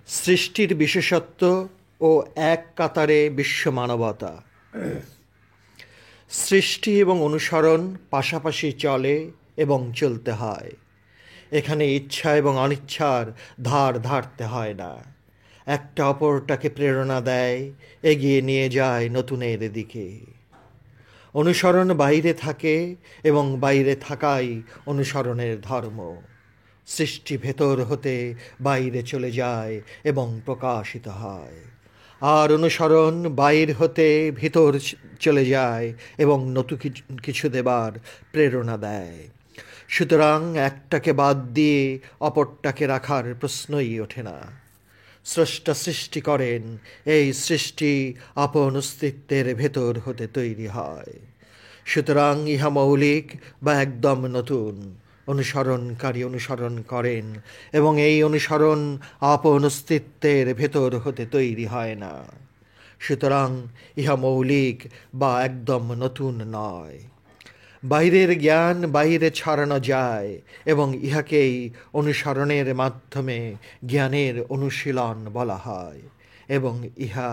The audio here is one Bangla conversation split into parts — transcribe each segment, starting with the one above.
সৃষ্টির বিশেষত্ব ও এক কাতারে বিশ্ব মানবতা। সৃষ্টি এবং অনুসরণ পাশাপাশি চলে এবং চলতে হয়। এখানে ইচ্ছা এবং অনিচ্ছার ধার ধারতে হয় না। একটা অপরটাকে প্রেরণা দেয়, এগিয়ে নিয়ে যায় নতুনের দিকে। অনুসরণ বাইরে থাকে এবং বাইরে থাকাই অনুসরণের ধর্ম। সৃষ্টি ভেতর হতে বাইরে চলে যায় এবং প্রকাশিত হয়, আর অনুসরণ বাইর হতে ভিতর চলে যায় এবং নতুন কিছু দেবার প্রেরণা দেয়। সুতরাং একটাকে বাদ দিয়ে অপরটাকে রাখার প্রশ্নই ওঠে না। স্রষ্টা সৃষ্টি করেন, এই সৃষ্টি আপন অস্তিত্বের ভেতর হতে তৈরি হয়। সুতরাং ইহা মৌলিক বা একদম নতুন। অনুসরণকারী অনুসরণ করেন এবং এই অনুসরণ আপন অস্তিত্বের ভেতর হতে তৈরি হয় না। সুতরাং ইহা মৌলিক বা একদম নতুন নয়। বাইরের জ্ঞান বাইরে ছড়ানো যায় এবং ইহাকেই অনুসরণের মাধ্যমে জ্ঞানের অনুশীলন বলা হয়, এবং ইহা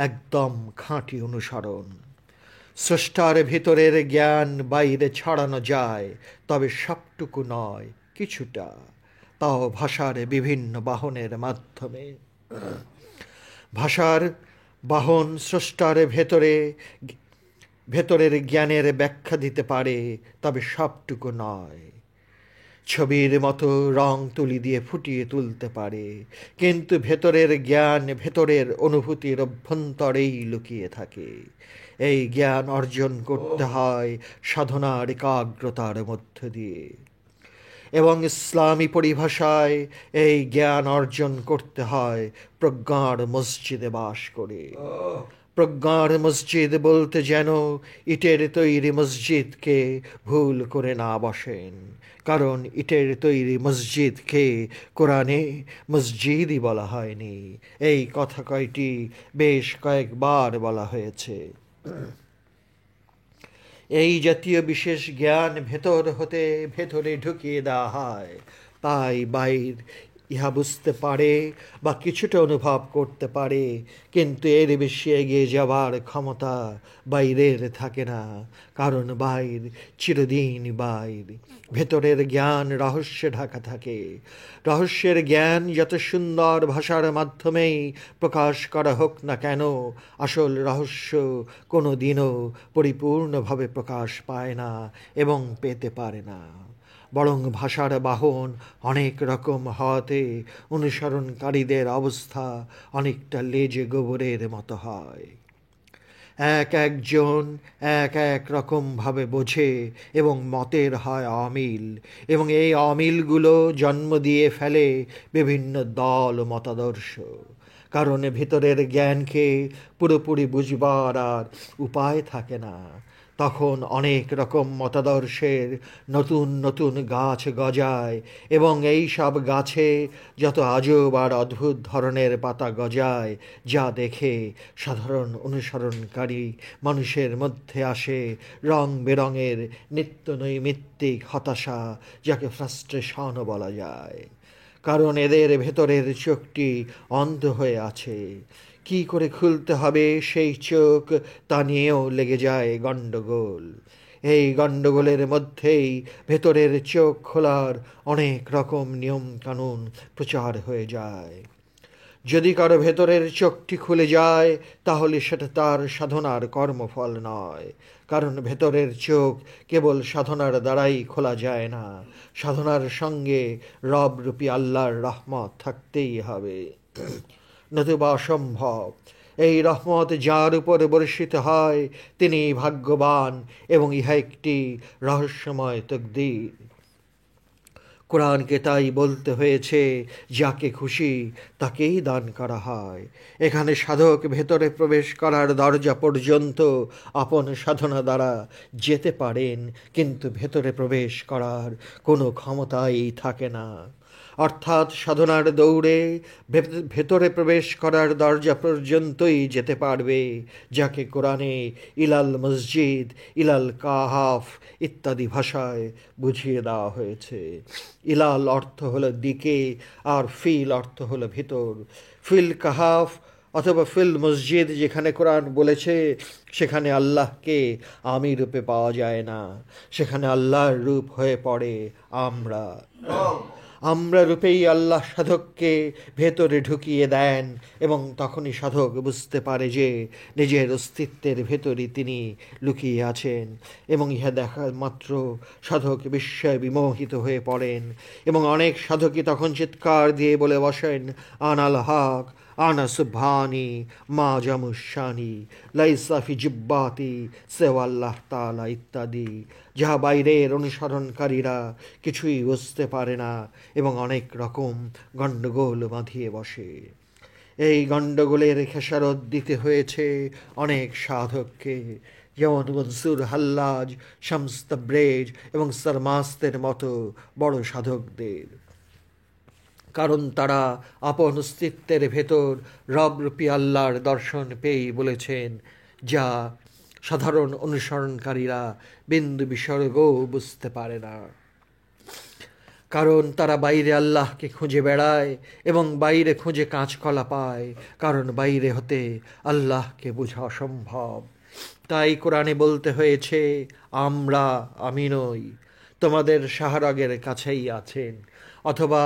একদম খাঁটি অনুসরণ। স্রষ্টার ভিতরের জ্ঞান বাইরে ছড়ানো যায়, তবে সবটুকু নয়, কিছুটা, তাও ভাষার বিভিন্ন বাহনের মাধ্যমে। ভাষার বাহন স্রষ্টার ভেতরের জ্ঞানের ব্যাখ্যা দিতে পারে, তবে সবটুকু নয়। ছবির মতো রং তুলি দিয়ে ফুটিয়ে তুলতে পারে, কিন্তু ভেতরের জ্ঞান ভেতরের অনুভূতির অভ্যন্তরেই লুকিয়ে থাকে। এই জ্ঞান অর্জন করতে হয় সাধনার একাগ্রতার মধ্য দিয়ে, এবং ইসলামী পরিভাষায় এই জ্ঞান অর্জন করতে হয় প্রজ্ঞার মসজিদে বাস করে। প্রজ্ঞার মসজিদ বলতে যেন ইটের তৈরি মসজিদকে ভুল করে না বসেন, কারণ ইটের তৈরি মসজিদকে কোরআনে মসজিদই বলা হয়নি। এই কথা কয়টি বেশ কয়েকবার বলা হয়েছে। এই জাতীয় বিশেষ জ্ঞান ভেতর হতে ভেতরে ঢুকিয়ে দেওয়া হয়, তাই বাইর ইহা বুঝতে পারে বা কিছুটা অনুভব করতে পারে, কিন্তু এর বেশি এগিয়ে যাবার ক্ষমতা বাইরের থাকে না, কারণ বাইর চিরদিন বাইর। ভেতরের জ্ঞান রহস্যে ঢাকা থাকে। রহস্যের জ্ঞান যত সুন্দর ভাষার মাধ্যমেই প্রকাশ করা হোক না কেন, আসল রহস্য কোনো দিনও পরিপূর্ণভাবে প্রকাশ পায় না এবং পেতে পারে না। বরং ভাষার বাহন অনেক রকম হওয়াতে অনুসরণকারীদের অবস্থা অনেকটা লেজে গোবরের মতো হয়। এক একজন এক এক রকমভাবে বোঝে এবং মতের হয় অমিল, এবং এই অমিলগুলো জন্ম দিয়ে ফেলে বিভিন্ন দল মতাদর্শ। কারণ ভিতরের জ্ঞানকে পুরোপুরি বুঝবার আর উপায় থাকে না। তখন অনেক রকম মতাদর্শের নতুন নতুন গাছ গজায়, এবং এই সব গাছে যত আজব আর অদ্ভুত ধরনের পাতা গজায়, যা দেখে সাধারণ অনুসরণকারী মানুষের মধ্যে আসে রং বেরঙের নিত্য নৈমিত্তিক হতাশা, যাকে ফ্রাস্ট্রেশনও বলা যায়। কারণ এদের ভেতরের চোখটি অন্ধ হয়ে আছে। কি করে খুলতে হবে সেই চোখ, তা নিয়েও লেগে যায় গণ্ডগোল। এই গণ্ডগোলের মধ্যেই ভেতরের চোখ খোলার অনেক রকম নিয়ম কানুন প্রচার হয়ে যায়। যদি কারো ভেতরের চোখটি খুলে যায়, তাহলে সেটা তার সাধনার কর্মফল নয়, কারণ ভেতরের চোখ কেবল সাধনার দ্বারাই খোলা যায় না। সাধনার সঙ্গে রবরূপী আল্লাহর রহমত থাকতেই হবে, নতুবা অসম্ভব। এই রহমত যার উপর বর্ষিত হয় তিনি ভাগ্যবান, এবং ইহা একটি রহস্যময় তকদির। কোরআনকে তাই বলতে হয়েছে, যাকে খুশি তাকেই দান করা হয়। এখানে সাধক ভেতরে প্রবেশ করার দরজা পর্যন্ত আপন সাধনা দ্বারা যেতে পারেন, কিন্তু ভেতরে প্রবেশ করার কোনো ক্ষমতাই থাকে না। অর্থাৎ সাধনার দৌড়ে ভেতরে প্রবেশ করার দরজা পর্যন্তই যেতে পারবে, যাকে কোরআনে ইলাল মসজিদ, ইলাল কাহাফ ইত্যাদি ভাষায় বুঝিয়ে দেওয়া হয়েছে। ইলাল অর্থ হলো দিকে, আর ফিল অর্থ হলো ভিতর। ফিল কাহাফ অথবা ফিল মসজিদ যেখানে কোরআন বলেছে, সেখানে আল্লাহকে আমি রূপে পাওয়া যায় না, সেখানে আল্লাহর রূপ হয়ে পড়ে আমরা। আমরা রূপেই আল্লাহ সাধককে ভেতরে ঢুকিয়ে দেন, এবং তখনই সাধক বুঝতে পারে যে নিজের অস্তিত্বের ভেতরই তিনি লুকিয়ে আছেন, এবং ইহা দেখা মাত্র সাধক বিস্ময়ে বিমোহিত হয়ে পড়েন, এবং অনেক সাধকই তখন চিৎকার দিয়ে বলে বসেন, আনাল হক, আনা সুবহানি, মা জামুসানি, লাইসাফি জিব্বাতি সেওয়াল্লাহ তালা ইত্যাদি, যাহা বাইরের অনুসরণকারীরা কিছুই বুঝতে পারে না এবং অনেক রকম গণ্ডগোল বাঁধিয়ে বসে। এই গণ্ডগোলের খেসারত দিতে হয়েছে অনেক সাধককে, যেমন মনসুর হাল্লাজ, শামস তাবরেজ এবং সরমাস্তের মতো বড় সাধকদের। কারণ তারা আপন অস্তিত্বের ভেতর রবরূপী আল্লাহর দর্শন পেয়েই বলেছেন, যা সাধারণ অনুসরণকারীরা বিন্দু বিসর্গও বুঝতে পারে না। কারণ তারা বাইরে আল্লাহকে খুঁজে বেড়ায় এবং বাইরে খুঁজে কাঁচকলা পায়, কারণ বাইরে হতে আল্লাহকে বোঝা অসম্ভব। তাই কোরআনে বলতে হয়েছে, আমরা, আমি নই, তোমাদের শাহরাগের কাছেই আছেন। অথবা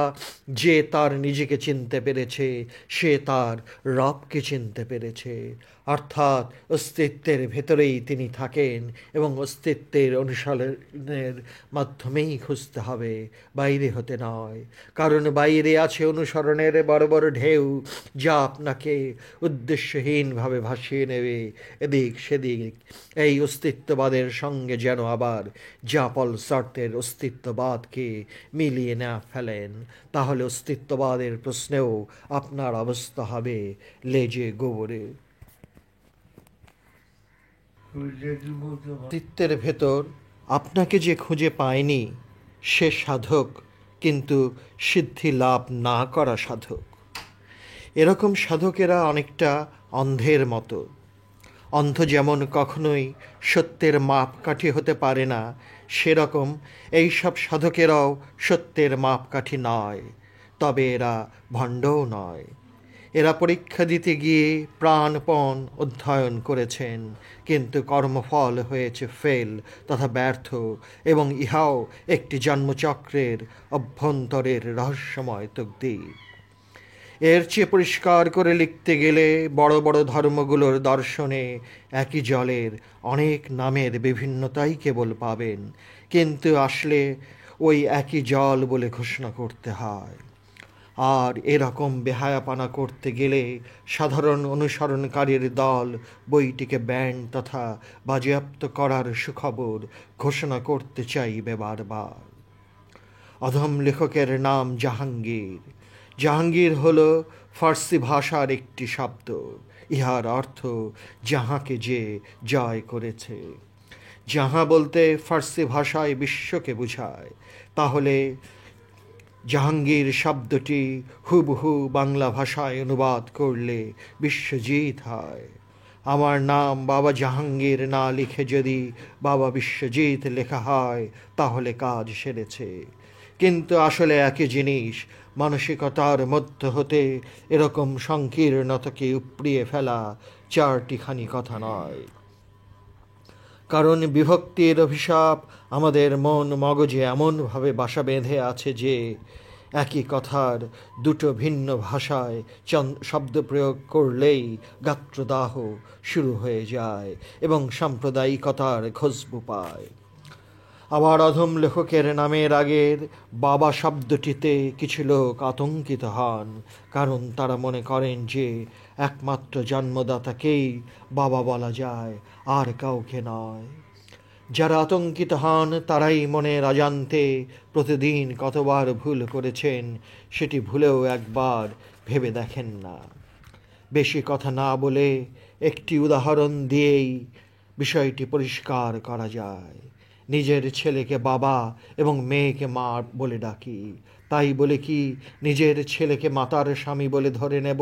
যে তার নিজেকে চিনতে পেরেছে, সে তার রবকে চিনতে পেরেছে। অর্থাৎ অস্তিত্বের ভেতরেই তিনি থাকেন, এবং অস্তিত্বের অনুসরণের মাধ্যমেই খুঁজতে হবে, বাইরে হতে নয়। কারণ বাইরে আছে অনুসরণের বড় বড় ঢেউ, যা আপনাকে উদ্দেশ্যহীনভাবে ভাসিয়ে নেবে এদিক সেদিক। এই অস্তিত্ববাদের সঙ্গে যেন আবার জাপল সার্ত্রের অস্তিত্ববাদকে মিলিয়ে না ফেলেন, তাহলে অস্তিত্ববাদের প্রশ্নেও আপনার অবস্থা হবে লেজে গোবরে। অস্তিত্বের ভেতর আপনাকে যে খুঁজে পায়নি, সে সাধক, কিন্তু সিদ্ধি লাভ না করা সাধক। এরকম সাধকেরা অনেকটা অন্ধের মতো। অন্ধ যেমন কখনোই সত্যের মাপকাঠি হতে পারে না, সেরকম এইসব সাধকেরাও সত্যের মাপকাঠি নয়, তবে এরা ভণ্ডও নয়। এরা পরীক্ষা দিতে গিয়ে প্রাণপণ অধ্যয়ন করেছেন, কিন্তু কর্মফল হয়েছে ফেল তথা ব্যর্থ, এবং ইহাও একটি জন্মচক্রের অভ্যন্তরের রহস্যময় তকদির। এর চেয়ে পরিষ্কার করে লিখতে গেলে বড় বড় ধর্মগুলোর দর্শনে একই জলের অনেক নামের বিভিন্নতাই কেবল পাবেন, কিন্তু আসলে ওই একই জল বলে ঘোষণা করতে হয়। আর এরকম বেহায়াপানা করতে গেলে সাধারণ অনুসরণকারীর দল বইটিকে ব্যান্ড তথা বাজেয়াপ্ত করার সুখবর ঘোষণা করতে চাইবে বারবার। অধম লেখকের নাম জাহাঙ্গীর। জাহাঙ্গীর হল ফার্সি ভাষার একটি শব্দ। ইহার অর্থ যাহাকে যে জয় করেছে। যাহা বলতে ফার্সি ভাষায় বিশ্বকে বোঝায়, তাহলে জাহাঙ্গীর শব্দটি হুবহু বাংলা ভাষায় অনুবাদ করলে বিশ্বজিৎ হয়। আমার নাম বাবা জাহাঙ্গীর না লিখে যদি বাবা বিশ্বজিৎ লেখা হয়, তাহলে কাজ সেরেছে। কিন্তু আসলে একই জিনিস। মানসিকতার মধ্য হতে এরকম সংকীর্ণতাকে উপড়িয়ে ফেলা চারটিখানি কথা নয়। কারণ বিভক্তির অভিশাপ আমাদের মন মগজে এমনভাবে বাসা বেঁধে আছে যে একই কথার দুটো ভিন্ন ভাষায় শব্দ প্রয়োগ করলেই গাত্রদাহ শুরু হয়ে যায় এবং সাম্প্রদায়িকতার খুশবু পায়। আবার অধম লেখকের নামের আগের বাবা শব্দটিতে কিছু লোক আতঙ্কিত হন, কারণ তারা মনে করেন যে একমাত্র জন্মদাতাকেই বাবা বলা যায়, আর কাউকে নয়। যারা আতঙ্কিত হন তারাই মনের অজান্তে প্রতিদিন কতবার ভুল করেছেন সেটি ভুলেও একবার ভেবে দেখেন না। বেশি কথা না বলে একটি উদাহরণ দিয়েই বিষয়টি পরিষ্কার করা যায়। নিজের ছেলেকে বাবা এবং মেয়েকে মা বলে ডাকি। তাই বলে কি নিজের ছেলেকে মাতার স্বামী বলে ধরে নেব,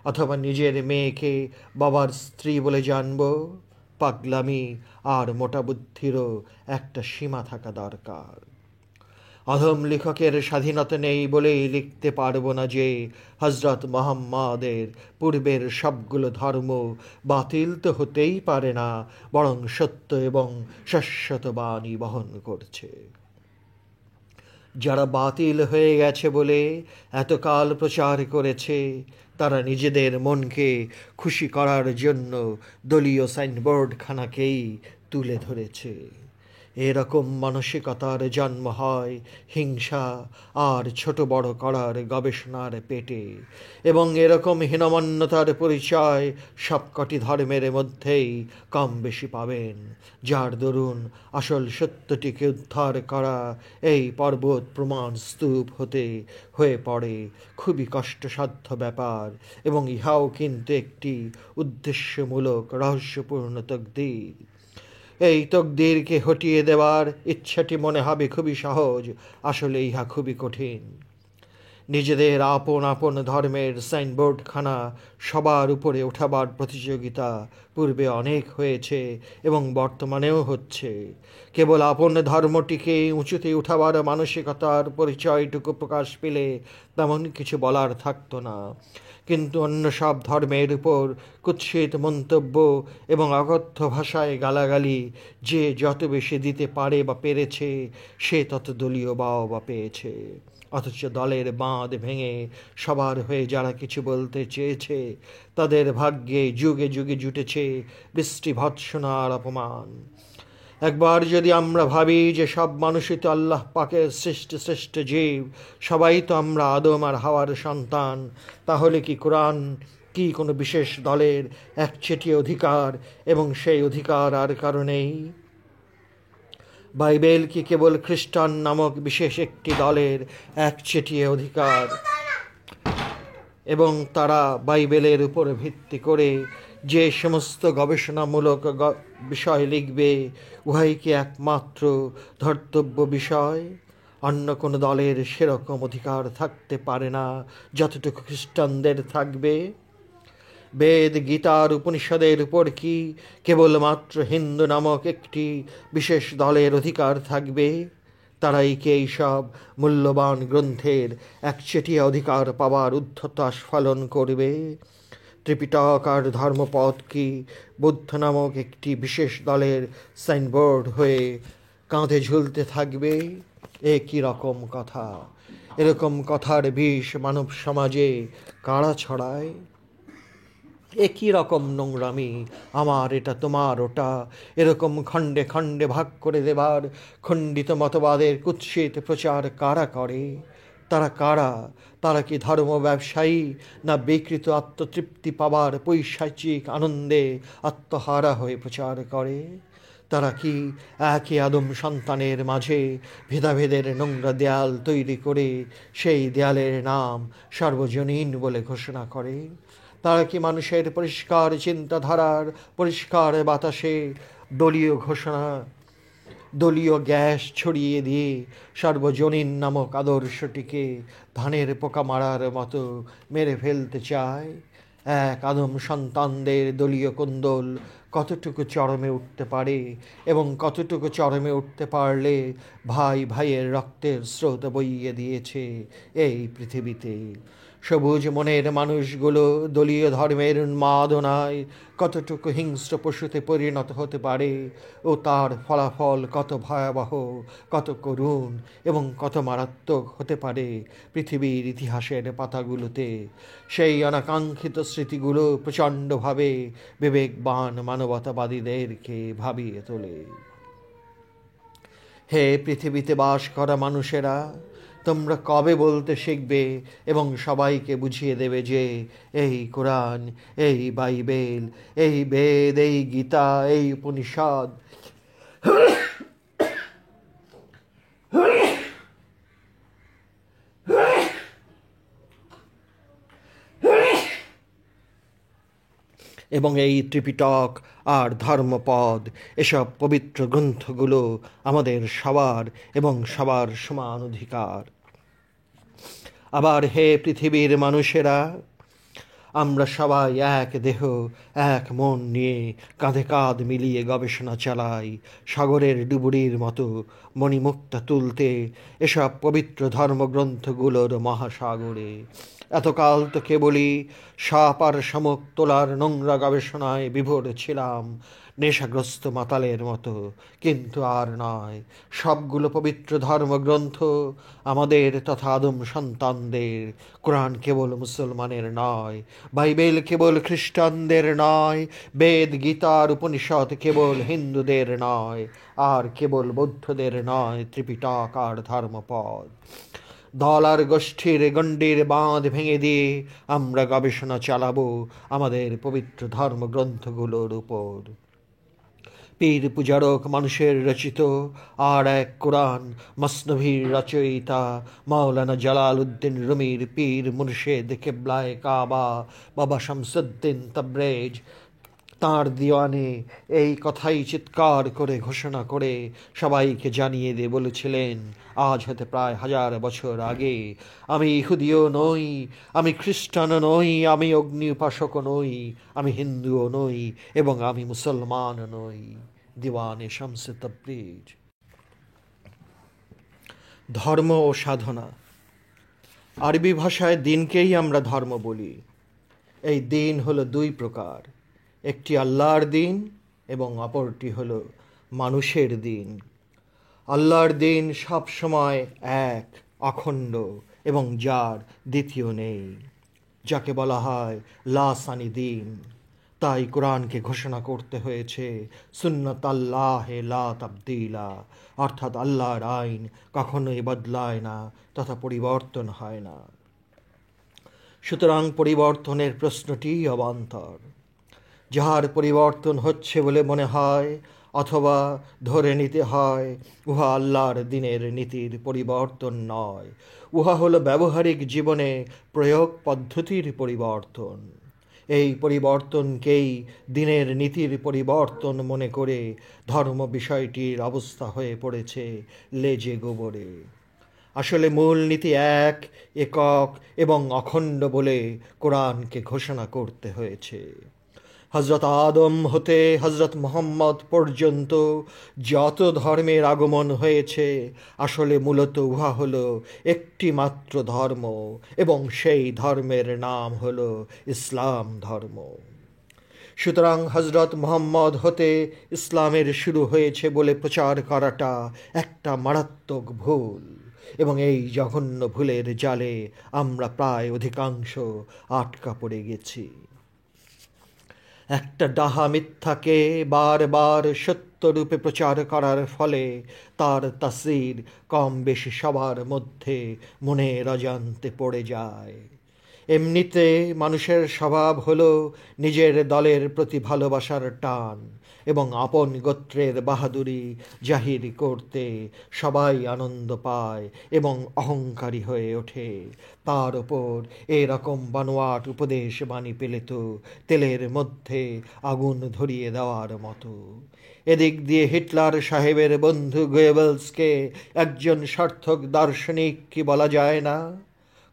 অথবা নিজের মেয়েকে বাবার স্ত্রী বলে জানব? পাগলামি আর মোটা বুদ্ধিরও একটা সীমা থাকা দরকার। অধম লেখকের স্বাধীনতা নেই বলেই লিখতে পারব না যে হজরত মোহাম্মদের পূর্বের সবগুলো ধর্ম বাতিল তো হতেই পারে না, বরং সত্য এবং শাশ্বত বাণী বহন করছে। যারা বাতিল হয়ে গেছে বলে এতকাল প্রচার করেছে, তারা নিজেদের মনকে খুশি করার জন্য দলীয় সাইনবোর্ডখানাকেই তুলে ধরেছে। এরকম মানসিকতার জন্ম হয় হিংসা আর ছোট বড় করার গবেষণার পেটে, এবং এরকম হীনমন্যতার পরিচয় সবকটি ধর্মের মধ্যেই কম বেশি পাবেন, যার দরুন আসল সত্যটিকে উদ্ধার করা এই পর্বত প্রমাণ স্তূপ হতে হয়ে পড়ে খুবই কষ্টসাধ্য ব্যাপার, এবং ইহাও কিন্তু একটি উদ্দেশ্যমূলক রহস্যপূর্ণ তকদির। এই তকদিরকে হটিয়ে দেওয়ার ইচ্ছাটি মনে হবে খুবই সহজ, আসলে ইহা খুবই কঠিন। নিজেদের আপন আপন ধর্মের সাইনবোর্ডখানা সবার উপরে ওঠাবার প্রতিযোগিতা পূর্বে অনেক হয়েছে এবং বর্তমানেও হচ্ছে। কেবল আপন ধর্মটিকে উঁচুতে উঠাবার মানসিকতার পরিচয়টুকু প্রকাশ পেলে তেমন কিছু বলার থাকতো না, কিন্তু অন্য সব ধর্মের উপর কুৎসিত মন্তব্য এবং অকথ্য ভাষায় গালাগালি যে যত বেশি দিতে পারে বা পেরেছে, সে তত দলীয় বাহবা পেয়েছে। অথচ দলের বাঁধ ভেঙে সবার হয়ে যারা কিছু বলতে চেয়েছে, তাদের ভাগ্যে যুগে যুগে জুটেছে বৃষ্টি ভৎসনার অপমান। একবার যদি আমরা ভাবি যে সব মানুষই তো আল্লাহ পাকের সৃষ্টি শ্রেষ্ঠ জীব, সবাই তো আমরা আদম আর হাওয়ার সন্তান, তাহলে কি কোরআন কি কোনো বিশেষ দলের একচেটিয়া অধিকার, এবং সেই অধিকার আর কারণেই? বাইবেল কি কেবল খ্রিস্টান নামক বিশেষ একটি দলের একচেটিয়া অধিকার, এবং তারা বাইবেলের উপর ভিত্তি করে যে সমস্ত গবেষণামূলক বিষয় লিখবে, উহাই কি একমাত্র ধর্তব্য বিষয়? অন্য কোনো দলের সেরকম অধিকার থাকতে পারে না যতটুকু খ্রিস্টানদের থাকবে। বেদ, গীতার, উপনিষদের উপর কি কেবলমাত্র হিন্দু নামক একটি বিশেষ দলের অধিকার থাকবে? তারাই কি এইসব মূল্যবান গ্রন্থের একচেটিয়া অধিকার পাওয়ার উদ্ধতা স্ফলন করবে? ত্রিপিটক আর ধর্মপদ কি বুদ্ধ নামক একটি বিশেষ দলের সাইনবোর্ড হয়ে কাঁধে ঝুলতে থাকবে? এ কী রকম কথা! এরকম কথার বিষ মানব সমাজে কারা ছড়ায়? এ কী রকম নোংরামি! আমার এটা, তোমার ওটা, এরকম খণ্ডে খণ্ডে ভাগ করে দেবার খণ্ডিত মতবাদের কুৎসিত প্রচার কারা করে? তারা কারা? তারা কি ধর্ম ব্যবসায়ী, না বিকৃত আত্মতৃপ্তি পাবার পৈশাচিক আনন্দে আত্মহারা হয়ে প্রচার করে? তারা কি একই আদম সন্তানের মাঝে ভেদাভেদের নোংরা দেয়াল তৈরি করে সেই দেয়ালের নাম সার্বজনীন বলে ঘোষণা করে? তারা কি মানুষের পরিষ্কার চিন্তাধারার পরিষ্কার বাতাসে দলীয় ঘোষণা, দলীয় গ্যাস ছড়িয়ে দিয়ে সার্বজনীন নামক আদর্শটিকে ধানের পোকা মারার মতো মেরে ফেলতে চায়? এক আদম সন্তানদের দলীয় কোন্দল কতটুকু চরমে উঠতে পারে, এবং কতটুকু চরমে উঠতে পারলে ভাই ভাইয়ের রক্তের স্রোত বইয়ে দিয়েছে এই পৃথিবীতে। সবুজ মনের মানুষগুলো দলীয় ধর্মের উন্মাদনায় কতটুকু হিংস্র পশুতে পরিণত হতে পারে, ও তার ফলাফল কত ভয়াবহ, কত করুণ এবং কত মারাত্মক হতে পারে পৃথিবীর ইতিহাসের পাতাগুলোতে, সেই অনাকাঙ্ক্ষিত স্মৃতিগুলো প্রচণ্ডভাবে বিবেকবান মানবতাবাদীদেরকে ভাবিয়ে তোলে। হে পৃথিবীতে বাস করা মানুষেরা, তোমরা কবে বলতে শিখবে এবং সবাইকে বুঝিয়ে দেবে যে এই কোরআন, এই বাইবেল, এই বেদ, এই গীতা, এই উপনিষদ এবং এই ত্রিপিটক আর ধর্মপদ, এসব পবিত্র গ্রন্থগুলো আমাদের সবার এবং সবার সমান অধিকার। আবার হে পৃথিবীর মানুষেরা, আমরা সবাই এক দেহ এক মন নিয়ে কাঁধে কাঁধ মিলিয়ে গবেষণা চালাই সাগরের ডুবুরির মতো মণিমুক্তা তুলতে এসব পবিত্র ধর্মগ্রন্থগুলোর মহাসাগরে। এতকাল তো কেবলই সাপ আর শামুক তোলার নোংরা গবেষণায় বিভোর ছিলাম, নেশাগ্রস্ত মাতালের মতো। কিন্তু আর নয়, সবগুলো পবিত্র ধর্মগ্রন্থ আমাদের তথা আদম সন্তানদের। কোরআন কেবল মুসলমানের নয়, বাইবেল কেবল খ্রিস্টানদের নয়, বেদ গীতার উপনিষদ কেবল হিন্দুদের নয়, আর কেবল বৌদ্ধদের নয়, ত্রিপিটক আর ধর্মপদ। দল আর গোষ্ঠীর গণ্ডির বাঁধ ভেঙে দিয়ে আমরা গবেষণা চালাবো আমাদের পবিত্র ধর্মগ্রন্থগুলোর উপর। পীর পূজারক মানুষের রচিত আর এক কোরআন, মসনভির রচয়িতা মাওলানা জালাল উদ্দিন রুমির পীর মুর্শেদ কেবলায়ে কাবা বাবা শামসুদ্দিন তাবরেজ তাঁর দিওয়ানে এই কথাই চিৎকার করে ঘোষণা করে সবাইকে জানিয়ে দিয়ে বলেছিলেন আজ হতে প্রায় 1000 বছর আগে, আমি ইহুদিও নই, আমি খ্রিস্টানও নই, আমি অগ্নি উপাসকও নই, আমি হিন্দুও নই এবং আমি মুসলমানও নই। দিওয়ানে শামসে তাবরিজ। ধর্ম ও সাধনা। আরবি ভাষায় দিনকেই আমরা ধর্ম বলি। এই দিন হলো দুই প্রকার, একটি আল্লাহর দিন এবং অপরটি হলো মানুষের দিন। আল্লাহর দিন সব সময় এক, অখণ্ড এবং যার দ্বিতীয় নেই, যাকে বলা হয় লা সানি দিন। তাই কোরআনকে ঘোষণা করতে হয়েছে সুন্নাত আল্লাহে লা তাবদীলা, অর্থাৎ আল্লাহর আইন কখনোই বদলায় না তথা পরিবর্তন হয় না। সুতরাং পরিবর্তনের প্রশ্নটি অবান্তর। যাহার পরিবর্তন হচ্ছে বলে মনে হয় অথবা ধরে নিতে হয়, উহা আল্লাহর দিনের নীতির পরিবর্তন নয়, উহা হলো ব্যবহারিক জীবনে প্রয়োগ পদ্ধতির পরিবর্তন। এই পরিবর্তনকেই দিনের নীতির পরিবর্তন মনে করে ধর্ম বিষয়টির অবস্থা হয়ে পড়েছে লেজে গোবরে। আসলে মূল নীতি এক, একক এবং অখণ্ড বলে কোরআনকে ঘোষণা করতে হয়েছে। হজরত আদম হতে হজরত মুহাম্মদ পর্যন্ত যত ধর্মের আগমন হয়েছে, আসলে মূলত উহা হলো একটি মাত্র ধর্ম এবং সেই ধর্মের নাম হলো ইসলাম ধর্ম। সুতরাং হজরত মুহাম্মদ হতে ইসলামের শুরু হয়েছে বলে প্রচার করাটা একটা মারাত্মক ভুল, এবং এই জঘন্য ভুলের জালে আমরা প্রায় অধিকাংশ আটকা পড়ে গেছি। একটা ডাহা মিথ্যাকে বারবার সত্যরূপে প্রচার করার ফলে তার তাসির কম বেশি সবার মধ্যে মনের অজান্তে পড়ে যায়। এমনিতে মানুষের স্বভাব হলো নিজের দলের প্রতি ভালোবাসার টান এবং আপন গোত্রের বাহাদুরি জাহির করতে সবাই আনন্দ পায় এবং অহংকারী হয়ে ওঠে। তার ওপর এরকম বানোয়াট উপদেশ বাণী পেলে তো তেলের মধ্যে আগুন ধরিয়ে দেওয়ার মতো। এদিক দিয়ে হিটলার সাহেবের বন্ধু গোয়েবলসকে একজন সার্থক দার্শনিক কি বলা যায় না?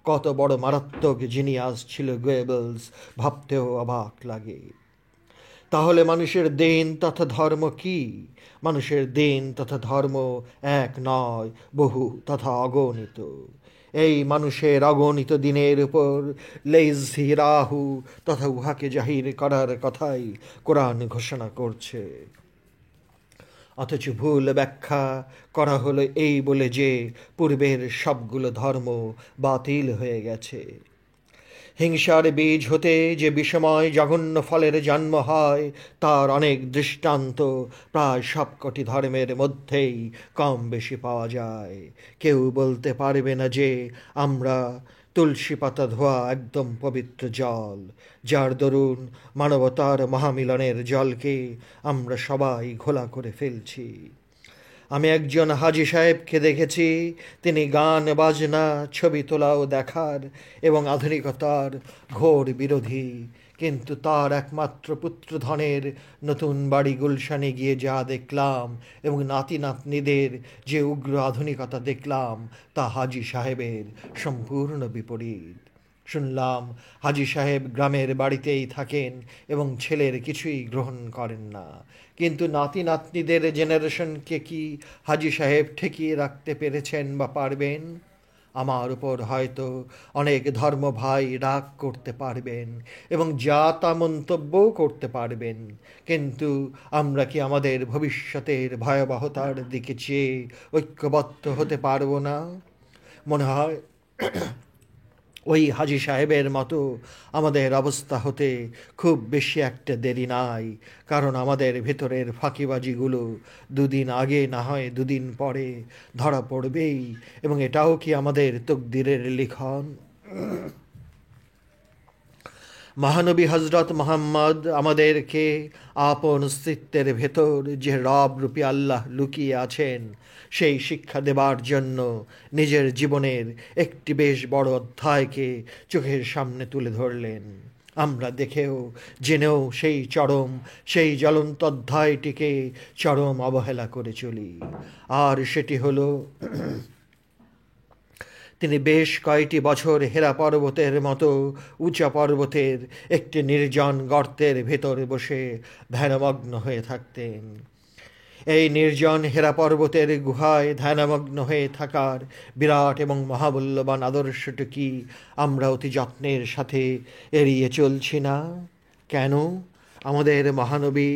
কত বড় মারাত্মক জিনিয়াস ছিল গোয়েবলস, ভাবতেও অবাক লাগে। তাহলে মানুষের দিন তথা ধর্ম কি? মানুষের দিন তথা ধর্ম এক নয়, বহু তথা অগণিত। এই মানুষের অগণিত দিনের উপর লেইজি রাহু তথা উহাকে জাহির করার কথাই কোরআন ঘোষণা করছে। অথচ ভুল ব্যাখ্যা করা হলো এই বলে যে পূর্বের সবগুলো ধর্ম বাতিল হয়ে গেছে। হিংসার বীজ হতে যে বিষময় জঘন্য ফলের জন্ম হয় তার অনেক দৃষ্টান্ত প্রায় সবকটি ধর্মের মধ্যেই কম বেশি পাওয়া যায়। কেউ বলতে পারবে না যে আমরা তুলসী পাতা ধোয়া একদম পবিত্র জল, যার দরুন মানবতার মহামিলনের জলকে আমরা সবাই ঘোলা করে ফেলছি। আমি একজন হাজী সাহেবকে দেখেছি, তিনি গান বাজনা ছবি তোলাও দেখার এবং আধুনিকতার ঘোর বিরোধী, কিন্তু তার একমাত্র পুত্রধনের নতুন বাড়ি গুলশানে গিয়ে যা দেখলাম এবং নাতি নাতনিদের যে উগ্র আধুনিকতা দেখলাম তা হাজী সাহেবের সম্পূর্ণ বিপরীত। শুনলাম হাজী সাহেব গ্রামের বাড়িতেই থাকেন এবং ছেলের কিছুই গ্রহণ করেন না, কিন্তু নাতি নাতনিদের জেনারেশনকে কি হাজী সাহেব ঠেকিয়ে রাখতে পেরেছেন বা পারবেন? আমার উপর হয়তো অনেক ধর্ম ভাই রাগ করতে পারবেন এবং যা তা মন্তব্যও করতে পারবেন, কিন্তু আমরা কি আমাদের ভবিষ্যতের ভয়াবহতার দিকে চেয়ে ঐক্যবদ্ধ হতে পারবো না? মনে হয় ওই হাজী সাহেবের মতো আমাদের অবস্থা হতে খুব বেশি একটা দেরি নাই, কারণ আমাদের ভেতরের ফাঁকিবাজিগুলো দুদিন আগে না হয় দুদিন পরে ধরা পড়বেই, এবং এটাও কি আমাদের তকদিরের লিখন? মহানবী হজরত মোহাম্মদ আমাদেরকে আপন অস্তিত্বের ভেতর যে রব রূপী আল্লাহ লুকিয়ে আছেন সেই শিক্ষা দেবার জন্য নিজের জীবনের একটি বেশ বড় অধ্যায়কে চোখের সামনে তুলে ধরলেন। আমরা দেখেও জেনেও সেই জ্বলন্ত অধ্যায়টিকে চরম অবহেলা করে চলি। আর সেটি হলো তিনি বেশ কয়েকটি বছর হেরা পর্বতের মতো উঁচা পর্বতের একটি নির্জন গর্তের ভেতর বসে ধ্যানমগ্ন হয়ে থাকতেন। এই নির্জন হেরা পর্বতের গুহায় ধ্যানমগ্ন হয়ে থাকার বিরাট এবং মহামূল্যবান আদর্শটি কি আমরা অতি যত্নের সাথে এড়িয়ে চলছি না? কেন আমাদের মহানবী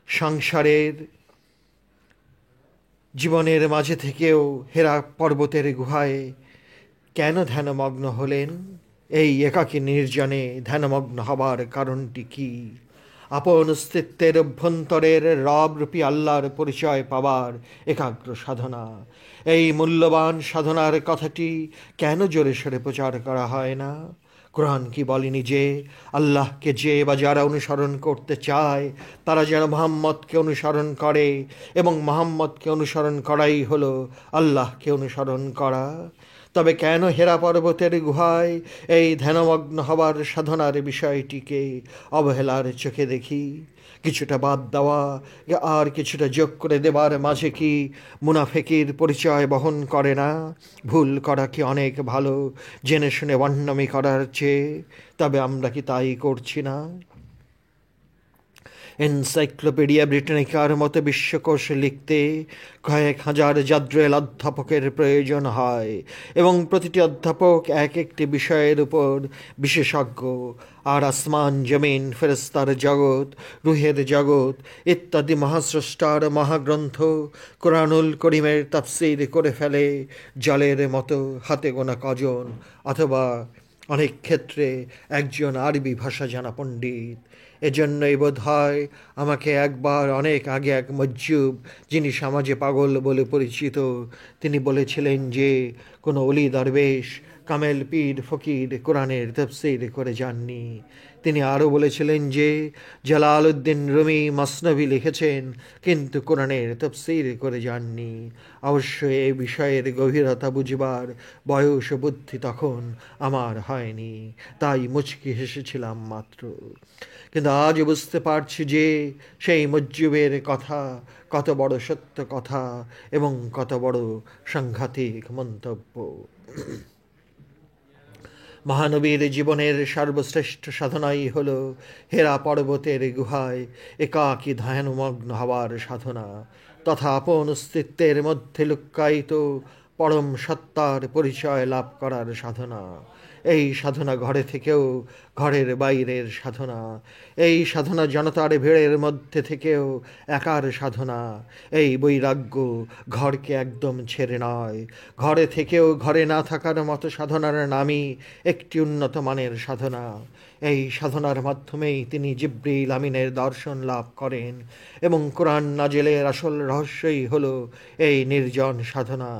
সংসারের জীবনের মাঝে থেকেও হেরা পর্বতের গুহায় কেন ধ্যানমগ্ন হলেন? এই একাকী নির্জনে ধ্যানমগ্ন হবার কারণটি কি? আপন অস্তিত্বের অভ্যন্তরের রবরূপী আল্লাহর পরিচয় পাবার একাগ্র সাধনা। এই মূল্যবান সাধনার কথাটি কেন জোরে সোরে প্রচার করা হয় না? কোরআন কি বলেনি যে আল্লাহকে যে বা যারা অনুসরণ করতে চায় তারা যেন মুহাম্মদকে অনুসরণ করে, এবং মুহাম্মদকে অনুসরণ করাই হলো আল্লাহকে অনুসরণ করা? তবে কেন হেরা পর্বতের গুহায় এই ধ্যানমগ্ন হবার সাধনার বিষয়টিকে অবহেলার চোখে দেখি? কিছুটা বাদ দেওয়া আর কিছুটা যোগ করে দেবার মাঝে কি মুনাফেকির পরিচয় বহন করে না? ভুল করা কি অনেক ভালো জেনে শুনে বন্যামি করার চেয়ে? তবে আমরা কি তাই করছি না? এনসাইক্লোপিডিয়া ব্রিটানিকার মতো বিশ্বকোষ লিখতে কয়েক হাজার জাদ্রেল অধ্যাপকের প্রয়োজন হয়, এবং প্রতিটি অধ্যাপক এক একটি বিষয়ের উপর বিশেষজ্ঞ। আর আসমান জমিন ফেরেস্তার জগৎ, রুহের জগৎ ইত্যাদি মহাস্রষ্টার মহাগ্রন্থ কোরআনুল করিমের তাফসীর করে ফেলে জলের মতো হাতে গোনা কজন, অথবা অনেক ক্ষেত্রে একজন আরবি ভাষা জানা পণ্ডিত। এজন্যই বোধ হয় আমাকে একবার অনেক আগে এক মজ্জুব, যিনি সমাজে পাগল বলে পরিচিত, তিনি বলেছিলেন যে কোনো অলি দরবেশ কামেল পীর ফকির কোরআনের তাফসীর করে যাননি। তিনি আরও বলেছিলেন যে জালালউদ্দিন রুমি মসনবী লিখেছেন, কিন্তু কোরআনের তাফসীর করে যাননি। অবশ্য এই বিষয়ের গভীরতা বুঝবার বয়স ও বুদ্ধি তখন আমার হয়নি, তাই মুচকি হেসেছিলাম মাত্র। কিন্তু আজ বুঝতে পারছি যে সেই মজ্জুবের কথা কত বড় সত্য কথা এবং কত বড় সাংঘাতিক মন্তব্য। মহানবীর জীবনের সর্বশ্রেষ্ঠ সাধনাই হল হেরা পর্বতের গুহায় একাকী ধ্যানমগ্ন হওয়ার সাধনা, তথা আপন অস্তিত্বের মধ্যে লুক্কায়িত পরম সত্তার পরিচয় লাভ করার সাধনা। এই সাধনা ঘরে থেকেও ঘরের বাইরের সাধনা। এই সাধনা জনতার ভিড়ের মধ্যে থেকেও একার সাধনা। এই বৈরাগ্য ঘরকে একদম ছেড়ে নয়, ঘরে থেকেও ঘরে না থাকার মতো সাধনার নামই একটি উন্নত মানের সাধনা। এই সাধনার মাধ্যমেই তিনি জিবরিল আমিনের দর্শন লাভ করেন, এবং কোরআন নাজিলের আসল রহস্যই হলো এই নির্জন সাধনা।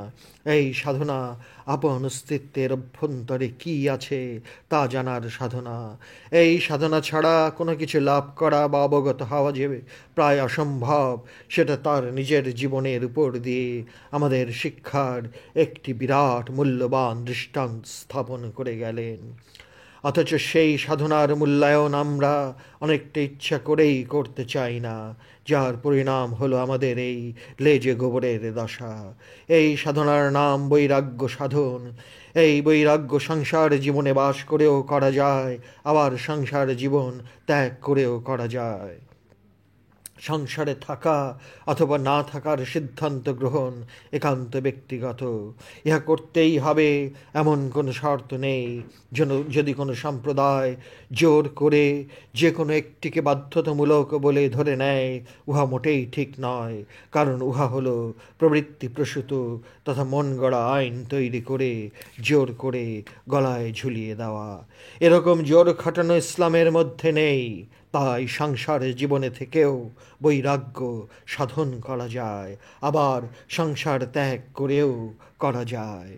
এই সাধনা আপন অস্তিত্বের অভ্যন্তরে কি আছে তা জানার সাধনা। এই সাধনা ছাড়া কোনো কিছু লাভ করা বা অবগত হওয়া যে প্রায় অসম্ভব, সেটা তার নিজের জীবনের উপর দিয়ে আমাদের শিক্ষার একটি বিরাট মূল্যবান দৃষ্টান্ত স্থাপন করে গেলেন। অথচ সেই সাধনার মূল্যায়ন আমরা অনেকটা ইচ্ছা করেই করতে চাই না, যার পরিণাম হলো আমাদের এই লেজে গোবরের দশা। এই সাধনার নাম বৈরাগ্য সাধন। এই বৈরাগ্য সংসার জীবনে বাস করেও করা যায়, আবার সংসার জীবন ত্যাগ করেও করা যায়। সংসারে থাকা অথবা না থাকার সিদ্ধান্ত গ্রহণ একান্ত ব্যক্তিগত। ইহা করতেই হবে এমন কোনো শর্ত নেই। যদি কোনো সম্প্রদায় জোর করে যে কোনো একটিকে বাধ্যতামূলক বলে ধরে নেয়, উহা মোটেই ঠিক নয়। কারণ উহা হলো প্রবৃত্তিপ্রসূত তথা মন গড়া আইন তৈরি করে জোর করে গলায় ঝুলিয়ে দেওয়া। এরকম জোর খাটানো ইসলামের মধ্যে নেই। তাই সংসার জীবনে থেকেও বৈরাগ্য সাধন করা যায়, আবার সংসার ত্যাগ করেও করা যায়।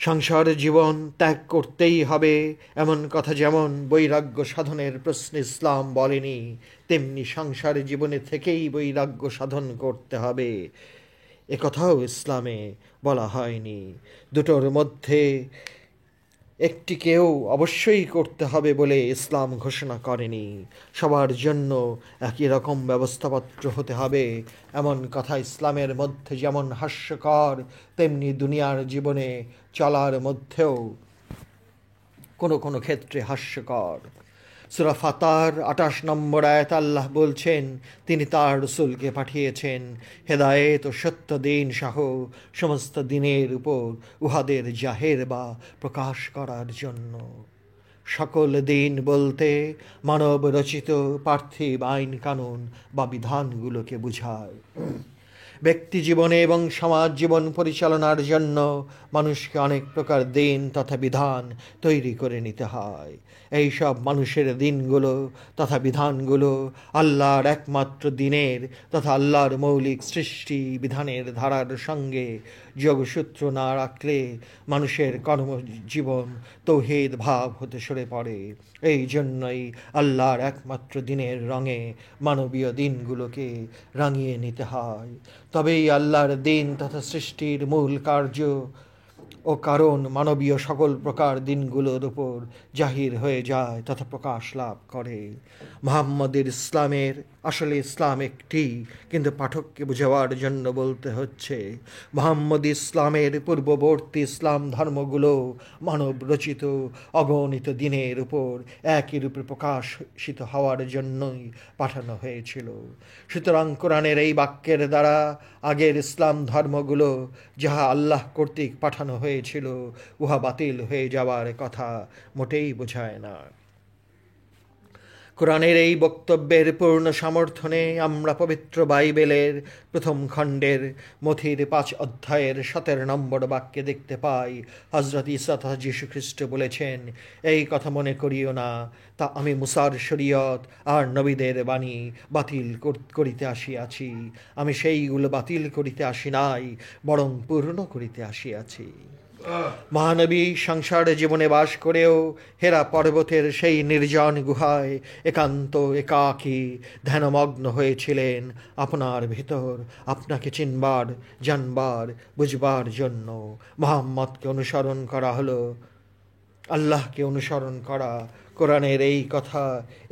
সংসার জীবন ত্যাগ করতেই হবে এমন কথা যেমন বৈরাগ্য সাধনের প্রশ্নে ইসলাম বলেনি, তেমনি সংসার জীবনে থেকেই বৈরাগ্য সাধন করতে হবে একথাও ইসলামে বলা হয়নি। দুটোর মধ্যে একটিকেও অবশ্যই করতে হবে বলে ইসলাম ঘোষণা করেনি। সবার জন্য একই রকম ব্যবস্থাপত্র হতে হবে এমন কথা ইসলামের মধ্যে যেমন হাস্যকর, তেমনি দুনিয়ার জীবনে চলার মধ্যেও কোনো কোনো ক্ষেত্রে হাস্যকর। সূরা ফাতার 28 নম্বর আয়াত আল্লাহ বলছেন, তিনি তার রসুলকে পাঠিয়েছেন হেদায়েত ও সত্য দিন সহ সমস্ত দিনের উপর উহাদের জাহের বা প্রকাশ করার জন্য। সকল দিন বলতে মানব রচিত পার্থিব আইন কানুন বা বিধানগুলোকে বুঝায়। ব্যক্তি জীবনে এবং সমাজ জীবন পরিচালনার জন্য মানুষকে অনেক প্রকার দিন তথা বিধান তৈরি করে নিতে হয়। এই সব মানুষের দিনগুলো তথা বিধানগুলো আল্লাহর একমাত্র দিনের তথা আল্লাহর মৌলিক সৃষ্টি বিধানের ধারার সঙ্গে যোগসূত্র না রাখলে মানুষের কর্মজীবন তৌহিদ ভাব হতে সরে পড়ে। এই জন্যই আল্লাহর একমাত্র দিনের রঙে মানবীয় দিনগুলোকে রাঙিয়ে নিতে হয়। তবেই আল্লাহর দিন তথা সৃষ্টির মূল কার্য ও কারণ মানবীয় সকল প্রকার দিনগুলোর উপর জাহির হয়ে যায় তথা প্রকাশ লাভ করে। মুহাম্মদের ইসলামের আসলে ইসলাম একটি, কিন্তু পাঠককে বোঝাবার জন্য বলতে হচ্ছে মুহাম্মদ ইসলামের পূর্ববর্তী ইসলাম ধর্মগুলো মানব রচিত অগণিত দিনের উপর একই রূপে প্রকাশিত হওয়ার জন্যই পাঠানো হয়েছিল। সুতরাং কোরআনের এই বাক্যের দ্বারা আগের ইসলাম ধর্মগুলো যাহা আল্লাহ কর্তৃক পাঠানো হয়েছিল উহা বাতিল হয়ে যাওয়ার কথা মোটেই বোঝায় না। কোরআনের এই বক্তব্যের পূর্ণ সমর্থনে আমরা পবিত্র বাইবেলের প্রথম খণ্ডের মথির 5 অধ্যায়ের 17 নম্বর বাক্যে দেখতে পাই, হযরত ঈসা তথা যীশু খ্রিস্ট বলেছেন, এই কথা মনে করিও না, তা আমি মুসার শরীয়ত আর নবীদের বাণী বাতিল করিতে আসিয়াছি। আমি সেইগুলো বাতিল করিতে আসি নাই, বরং পূর্ণ করিতে আসিয়াছি। মহানবী সংসার জীবনে বাস করেও হেরা পর্বতের সেই নির্জন গুহায় একান্ত একাকী ধ্যানমগ্ন হয়েছিলেন আপনার ভিতর আপনাকে চিনবার, জানবার, বুঝবার জন্য। মুহাম্মদকে অনুসরণ করা হলো আল্লাহকে অনুসরণ করা। কোরআনের এই কথা,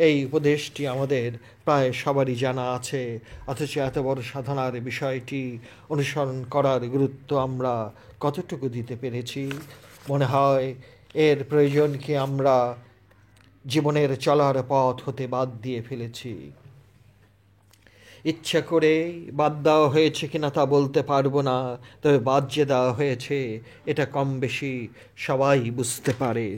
এই উপদেশটি আমাদের প্রায় সবারই জানা আছে, অথচ এত বড় সাধনার বিষয়টি অনুসরণ করার গুরুত্ব আমরা কতটুকু দিতে পেরেছি? মনে হয় এর প্রয়োজনকে আমরা জীবনের চলার পথ হতে বাদ দিয়ে ফেলেছি। ইচ্ছা করে বাদ দেওয়া হয়েছে কিনা তা বলতে পারবো না, তবে বাদ যে দেওয়া হয়েছে এটা কম বেশি সবাই বুঝতে পারে।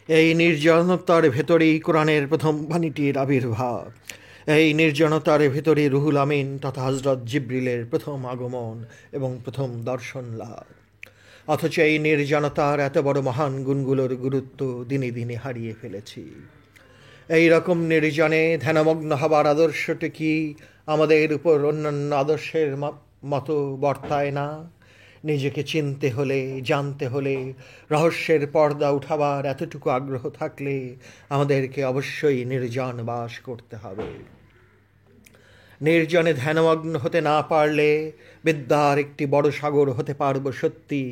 এই নির্জনতার ভেতরেই কোরআনের প্রথম বাণীটির আবির্ভাব। এই নির্জনতার ভেতরে রুহুল আমিন তথা হযরত জিবরিলের প্রথম আগমন এবং প্রথম দর্শন লাভ। অথচ এই নির্জনতার এত বড় মহান গুণগুলোর গুরুত্ব দিনে দিনে হারিয়ে ফেলেছি। এই রকম নির্জনে ধ্যানমগ্ন হবার আদর্শটি কি আমাদের উপর অন্যান্য আদর্শের মতো বর্তায় না? নিজেকে চিনতে হলে, জানতে হলে, রহস্যের পর্দা উঠাবার এতটুকু আগ্রহ থাকলে আমাদেরকে অবশ্যই নির্জন বাস করতে হবে। নির্জনে ধ্যানমগ্ন হতে না পারলে বিদ্যার একটি বড় সাগর হতে পারব সত্যি,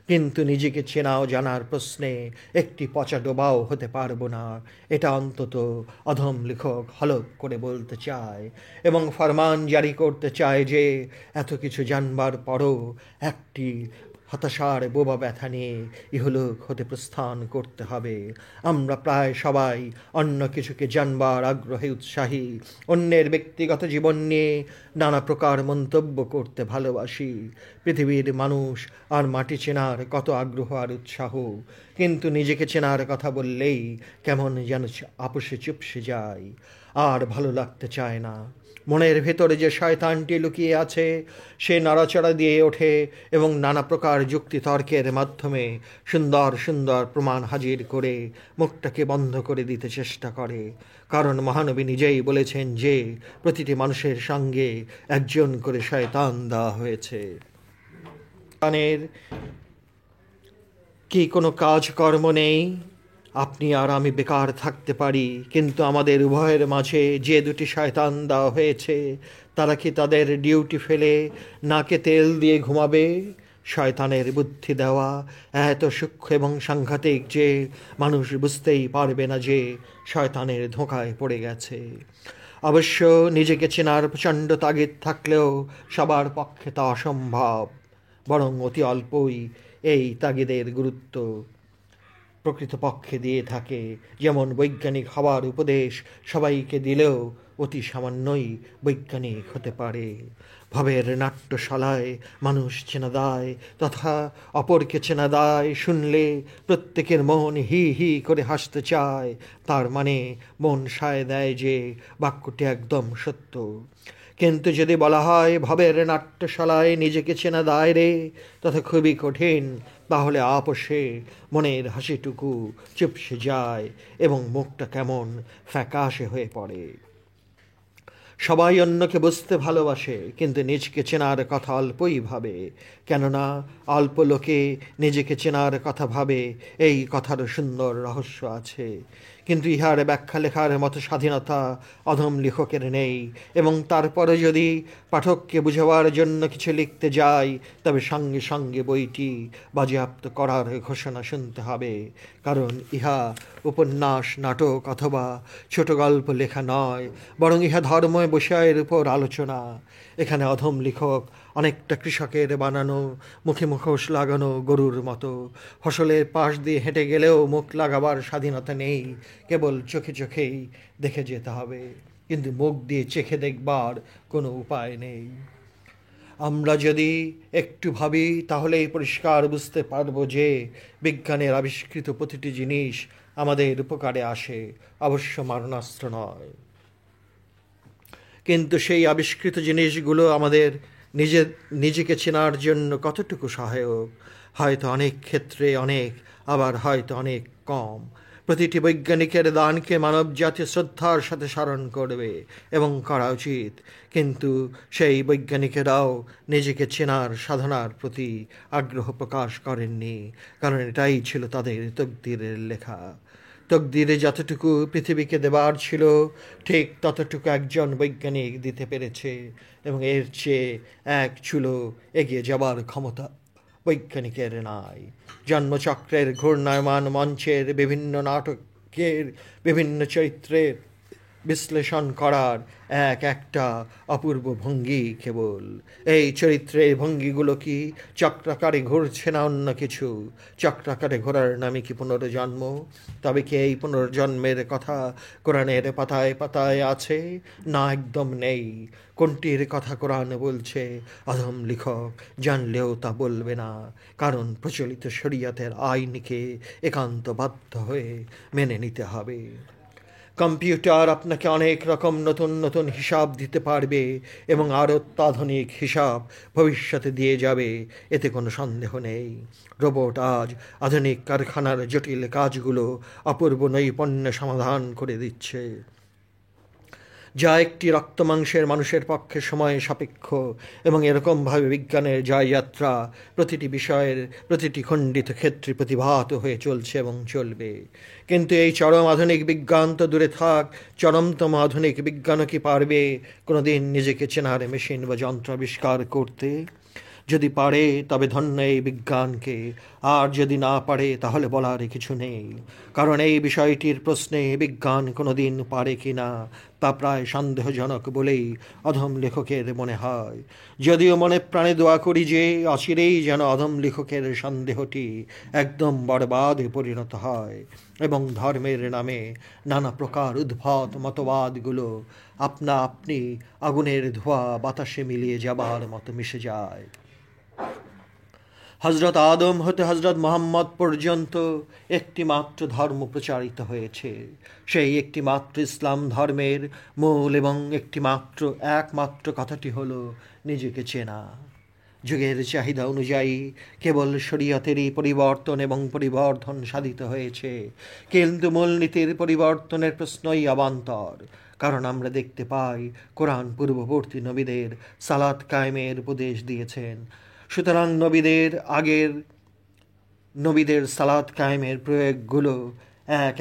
কিন্তু নিজেকে চেনা ও জানার প্রশ্নে একটি পচা ডোবাও হতে পারব না। এটা অন্তত অধম লেখক হলক করে বলতে চায় এবং ফরমান জারি করতে চায় যে এত কিছু জানবার পরও একটি হতাশার বোবা ব্যথা নিয়ে ইহলোক হতে প্রস্থান করতে হবে। আমরা প্রায় সবাই অন্য কিছুকে জানবার আগ্রহে উৎসাহী, অন্যের ব্যক্তিগত জীবন নিয়ে নানা প্রকার মন্তব্য করতে ভালোবাসি। পৃথিবীর মানুষ আর মাটি চেনার কত আগ্রহ আর উৎসাহ, কিন্তু নিজেকে চেনার কথা বললেই কেমন যেন আপোষে চুপসে যায়, আর ভালো লাগতে চায় না। মনের ভেতরে যে শয়তানটি লুকিয়ে আছে সে নড়াচড়া দিয়ে ওঠে এবং নানা প্রকার যুক্তিতর্কের মাধ্যমে সুন্দর সুন্দর প্রমাণ হাজির করে মুখটাকে বন্ধ করে দিতে চেষ্টা করে। কারণ মহানবী নিজেই বলেছেন যে প্রতিটি মানুষের সঙ্গে একজন করে শয়তান দেওয়া হয়েছে। শয়তানের কি কোনো কাজকর্ম নেই? আপনি আর আমি বেকার থাকতে পারি, কিন্তু আমাদের উভয়ের মাঝে যে দুটি শয়তান দেওয়া হয়েছে তারা কি তাদের ডিউটি ফেলে নাকে তেল দিয়ে ঘুমাবে? শয়তানের বুদ্ধি দেওয়া এত সূক্ষ্ম এবং সাংঘাতিক যে মানুষ বুঝতেই পারবে না যে শয়তানের ধোঁকায় পড়ে গেছে। অবশ্য নিজেকে চেনার প্রচণ্ড তাগিদ থাকলেও সবার পক্ষে তা অসম্ভব, বরং অতি অল্পই এই তাগিদের গুরুত্ব প্রকৃতপক্ষে দিয়ে থাকে। যেমন বৈজ্ঞানিক হওয়ার উপদেশ সবাইকে দিলেও অতি সামান্যই বৈজ্ঞানিক হতে পারে। ভবের নাট্যশালায় মানুষ চেনা দায় তথা অপরকে চেনা দায় শুনলে প্রত্যেকের মন হি হি করে হাসতে চায়। তার মানে মন সায় দেয় যে বাক্যটি একদম সত্য। কিন্তু যদি বলা হয় ভবের নাট্যশালায় নিজেকে চেনা দায় রে, তথা খুবই কঠিন, তাহলে আপোষে মনের হাসিটুকু চুপসে যায় এবং মুখটা কেমন ফ্যাকাশে হয়ে পড়ে। সবাই অন্যকে বুঝতে ভালোবাসে, কিন্তু নিজকে চেনার কথা অল্পই ভাবে। কেননা অল্প লোকে নিজেকে চেনার কথা ভাবে, এই কথারও সুন্দর রহস্য আছে। কিন্তু ইহার ব্যাখ্যা লেখার মতো স্বাধীনতা অধম লেখকের নেই, এবং তারপরে যদি পাঠককে বুঝাবার জন্য কিছু লিখতে যাই তবে সঙ্গে সঙ্গে বইটি বাজেয়াপ্ত করার ঘোষণা শুনতে হবে। কারণ ইহা উপন্যাস, নাটক অথবা ছোট গল্প লেখা নয়, বরং ইহা ধর্ম বিষয়ের উপর আলোচনা। এখানে অধম লেখক অনেকটা কৃষকের বানানো মুখে মুখোশ লাগানো গরুর মতো। ফসলের পাশ দিয়ে হেঁটে গেলেও মুখ লাগাবার স্বাধীনতা নেই, কেবল চোখে চোখেই দেখে যেতে হবে, কিন্তু মুখ দিয়ে চেখে দেখবার কোনো উপায় নেই। আমরা যদি একটু ভাবি তাহলেই পরিষ্কার বুঝতে পারবো যে বিজ্ঞানের আবিষ্কৃত প্রতিটি জিনিস আমাদের উপকারে আসে, অবশ্য মারণাস্ত্র নয়। কিন্তু সেই আবিষ্কৃত জিনিসগুলো আমাদের নিজেকে চেনার জন্য কতটুকু সহায়ক? হয়তো অনেক ক্ষেত্রে অনেক, আবার হয়তো অনেক কম। প্রতিটি বৈজ্ঞানিকের দানকে মানবজাতি শ্রদ্ধার সাথে স্মরণ করবে এবং করা উচিত, কিন্তু সেই বৈজ্ঞানিকেরাও নিজেকে চেনার সাধনার প্রতি আগ্রহ প্রকাশ করেননি, কারণ এটাই ছিল তাদের তকদিরের লেখা। তকদিরে যতটুকু পৃথিবীকে দেবার ছিল ঠিক ততটুকু একজন বৈজ্ঞানিক দিতে পেরেছে, এবং এর চেয়ে এক চুলো এগিয়ে যাবার ক্ষমতা বৈজ্ঞানিকের নাই। জন্মচক্রের ঘূর্ণায়মান মঞ্চের বিভিন্ন নাটকের বিভিন্ন চরিত্রের বিশ্লেষণ করার একটা অপূর্ব ভঙ্গি কেবল। এই চরিত্রের ভঙ্গিগুলো কি চক্রাকারে ঘুরছে না অন্য কিছু? চক্রাকারে ঘোরার নামে কি পুনর্জন্ম? তবে কি এই পুনর্জন্মের কথা কোরআনের পাতায় পাতায় আছে? না, একদম নেই। কোনটির কথা কোরআন বলছে অধম লেখক জানলেও তা বলবে না, কারণ প্রচলিত শরীয়তের আইনকে একান্ত বাধ্য হয়ে মেনে নিতে হবে। কম্পিউটার আপনাকে অনেক রকম নতুন নতুন হিসাব দিতে পারবে এবং আরও অত্যাধুনিক হিসাব ভবিষ্যতে দিয়ে যাবে, এতে কোনো সন্দেহ নেই। রোবট আজ আধুনিক কারখানার জটিল কাজগুলো অপূর্ব নৈপুণ্য সমাধান করে দিচ্ছে। যা একটি রক্তমাংসের মানুষের পক্ষে সময় সাপেক্ষ, এবং এরকমভাবে বিজ্ঞানের জয়যাত্রা প্রতিটি বিষয়ের প্রতিটি খণ্ডিত ক্ষেত্রে প্রতিভাত হয়ে চলছে এবং চলবে। কিন্তু এই চরম আধুনিক বিজ্ঞান তো দূরে থাক, চরমতম আধুনিক বিজ্ঞানও কি পারবে কোনোদিন নিজেকে চেনার মেশিন বা যন্ত্র আবিষ্কার করতে? যদি পারে তবে ধন্য এই বিজ্ঞানকে, আর যদি না পারে তাহলে বলার কিছু নেই। কারণ এই বিষয়টির প্রশ্নে বিজ্ঞান কোনোদিন পারে কি না তা প্রায় সন্দেহজনক বলেই অধম লেখকের মনে হয়। যদিও মনে প্রাণে দোয়া করি যে অচিরেই যেন অধম লেখকের সন্দেহটি একদম বরবাদে পরিণত হয় এবং ধর্মের নামে নানা প্রকার উদ্ভট মতবাদগুলো আপনা আপনি আগুনের ধোঁয়া বাতাসে মিলিয়ে যাবার মতো মিশে যায়। হজরত আদম হতে হজরত মোহাম্মদ পর্যন্ত একটি মাত্র ধর্ম প্রচারিত হয়েছে। সেই একটি মাত্র ইসলাম ধর্মের মূল এবং একমাত্র কথাটি হলো নিজেকে চেনা। যুগের চাহিদা অনুযায়ী কেবল শরীয়তেরই পরিবর্তন এবং পরিবর্ধন সাধিত হয়েছে, কিন্তু মূলনীতির পরিবর্তনের প্রশ্নই অবান্তর। কারণ আমরা দেখতে পাই কোরআন পূর্ববর্তী নবীদের সালাত কায়েমের উপদেশ দিয়েছেন। সুতরাং নবীদের সালাত কায়েমের প্রয়োগগুলো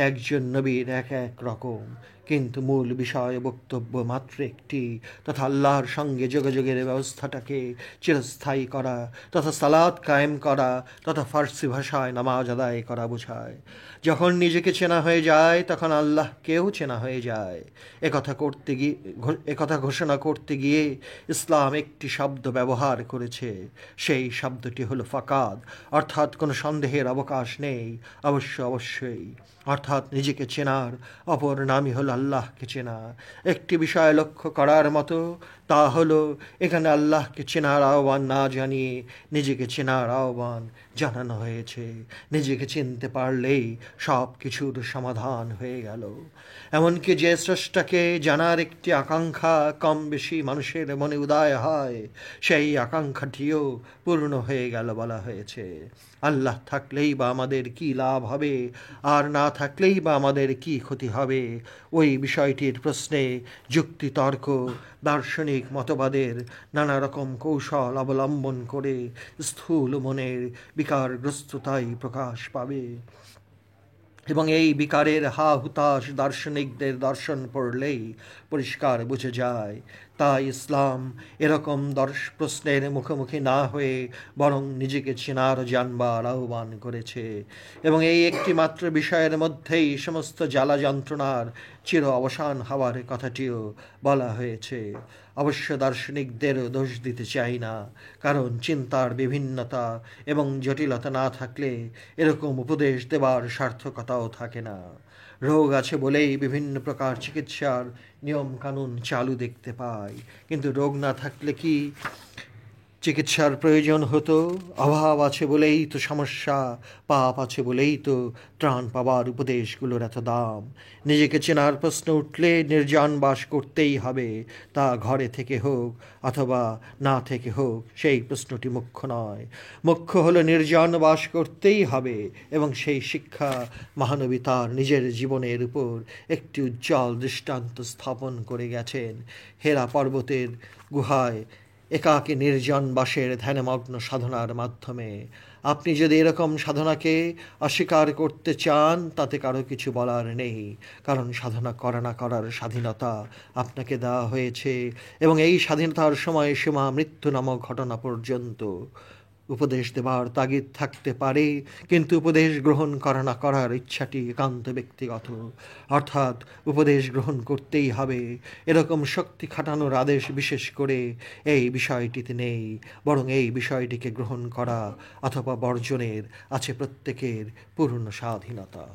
একজন নবীর এক রকম, কিন্তু মূল বিষয় বক্তব্য মাত্র একটি, তথা আল্লাহর সঙ্গে যোগাযোগের ব্যবস্থাটাকে চিরস্থায়ী করা, তথা সালাত কায়েম করা, তথা ফার্সি ভাষায় নামাজ আদায় করা বোঝায়। যখন নিজেকে চেনা হয়ে যায় তখন আল্লাহকেও চেনা হয়ে যায়। একথা ঘোষণা করতে গিয়ে ইসলাম একটি শব্দ ব্যবহার করেছে। সেই শব্দটি হলো ফাকাদ, অর্থাৎ কোনো সন্দেহের অবকাশ নেই, অবশ্যই। অর্থাৎ নিজেকে চেনার অপর নামই হলো আল্লাহকে চেনা। একটি বিষয় লক্ষ্য করার মতো, তা হলো এখানে আল্লাহকে চেনার আহ্বান না জানিয়ে নিজেকে চেনার আহ্বান জানানো হয়েছে। নিজেকে চিনতে পারলেই সব কিছুর সমাধান হয়ে গেল। এমনকি যে স্রষ্টাকে জানার একটি আকাঙ্ক্ষা কম বেশি মানুষের মনে উদয় হয়, সেই আকাঙ্ক্ষাটিও পূর্ণ হয়ে গেল বলা হয়েছে। আল্লাহ থাকলেই বা আমাদের কি লাভ হবে, আর না থাকলেই বা আমাদের কি ক্ষতি হবে, ওই বিষয়টির প্রশ্নে যুক্তিতর্ক, দার্শনিক মতবাদের নানা রকম কৌশল অবলম্বন করে স্থূল মনের বিকারগ্রস্ততাই প্রকাশ পাবে। এবং এই বিকারের হুতাশ দার্শনিকদের দর্শন পড়লেই পরিষ্কার বুঝে যায়। তাই ইসলাম এরকম প্রশ্নের মুখোমুখি না হয়ে বরং নিজেকে চেনার জানবার আহ্বান করেছে, এবং এই একটি মাত্র বিষয়ের মধ্যেই সমস্ত জ্বালা যন্ত্রণার চির অবসান হওয়ার কথাটিও বলা হয়েছে। অবশ্য দার্শনিকদেরও দোষ দিতে চাই না, কারণ চিন্তার বিভিন্নতা এবং জটিলতা না থাকলে এরকম উপদেশ দেবার সার্থকতাও থাকে না। রোগ আছে বলেই বিভিন্ন প্রকার চিকিৎসার নিয়ম কানুন চালু দেখতে পাই, কিন্তু রোগ না থাকলে কি চিকিৎসার প্রয়োজন হতো? অভাব আছে বলেই তো সমস্যা, পাপ আছে বলেই তো ত্রাণ পাবার উপদেশগুলোর এত দাম। নিজেকে চেনার প্রশ্ন উঠলে নির্জন বাস করতেই হবে, তা ঘরে থেকে হোক অথবা না থেকে হোক, সেই প্রশ্নটি মুখ্য নয়। মুখ্য হলো নির্জন বাস করতেই হবে, এবং সেই শিক্ষা মহানবী তার নিজের জীবনের উপর একটি উজ্জ্বল দৃষ্টান্ত স্থাপন করে গেছেন হেরা পর্বতের গুহায় একাকী নির্জন বাসের ধ্যানমগ্ন সাধনার মাধ্যমে। আপনি যদি এরকম সাধনাকে অস্বীকার করতে চান তাতে কারো কিছু বলার নেই, কারণ সাধনা করা না করার স্বাধীনতা আপনাকে দেওয়া হয়েছে, এবং এই স্বাধীনতার সময় সীমা মৃত্যু নামক ঘটনা পর্যন্ত উপদেশ দেবার তাগিদ থাকতে পারে, কিন্তু উপদেশ গ্রহণ করা না করার ইচ্ছাটি একান্ত ব্যক্তিগত। অর্থাৎ উপদেশ গ্রহণ করতেই হবে এরকম শক্তি খাটানোর আদেশ বিশেষ করে এই বিষয়টিতে নেই, বরং এই বিষয়টিকে গ্রহণ করা অথবা বর্জনের আছে প্রত্যেকের পূর্ণ স্বাধীনতা।